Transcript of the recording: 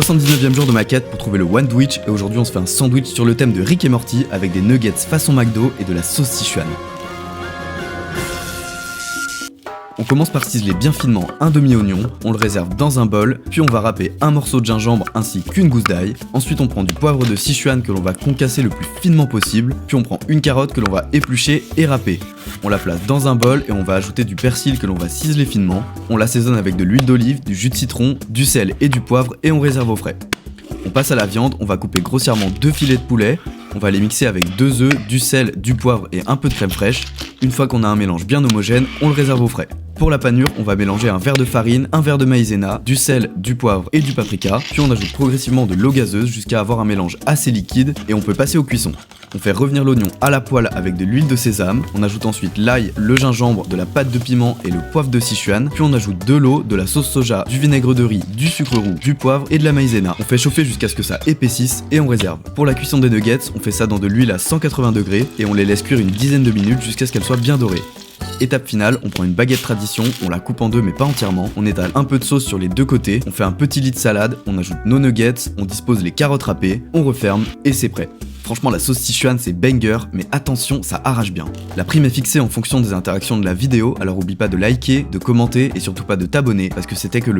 79e jour de ma quête pour trouver le Wandwich et aujourd'hui on se fait un sandwich sur le thème de Rick et Morty avec des nuggets façon McDo et de la sauce Sichuan. On commence par ciseler bien finement un demi-oignon, on le réserve dans un bol, puis on va râper un morceau de gingembre ainsi qu'une gousse d'ail. Ensuite on prend du poivre de Sichuan que l'on va concasser le plus finement possible, puis on prend une carotte que l'on va éplucher et râper. On la place dans un bol et on va ajouter du persil que l'on va ciseler finement. On l'assaisonne avec de l'huile d'olive, du jus de citron, du sel et du poivre et on réserve au frais. On passe à la viande, on va couper grossièrement 2 filets de poulet, on va les mixer avec 2 œufs, du sel, du poivre et un peu de crème fraîche. Une fois qu'on a un mélange bien homogène, on le réserve au frais. Pour la panure, on va mélanger un verre de farine, un verre de maïzena, du sel, du poivre et du paprika, puis on ajoute progressivement de l'eau gazeuse jusqu'à avoir un mélange assez liquide et on peut passer aux cuissons. On fait revenir l'oignon à la poêle avec de l'huile de sésame, on ajoute ensuite l'ail, le gingembre, de la pâte de piment et le poivre de Sichuan, puis on ajoute de l'eau, de la sauce soja, du vinaigre de riz, du sucre roux, du poivre et de la maïzena. On fait chauffer jusqu'à ce que ça épaississe et on réserve. Pour la cuisson des nuggets, on fait ça dans de l'huile à 180 degrés et on les laisse cuire une dizaine de minutes jusqu'à ce qu'elles soient bien dorées. Étape finale, on prend une baguette tradition, on la coupe en deux mais pas entièrement, on étale un peu de sauce sur les deux côtés, on fait un petit lit de salade, on ajoute nos nuggets, on dispose les carottes râpées, on referme et c'est prêt. Franchement la sauce Sichuan c'est banger, mais attention ça arrache bien. La prime est fixée en fonction des interactions de la vidéo, alors oublie pas de liker, de commenter et surtout pas de t'abonner parce que c'était que le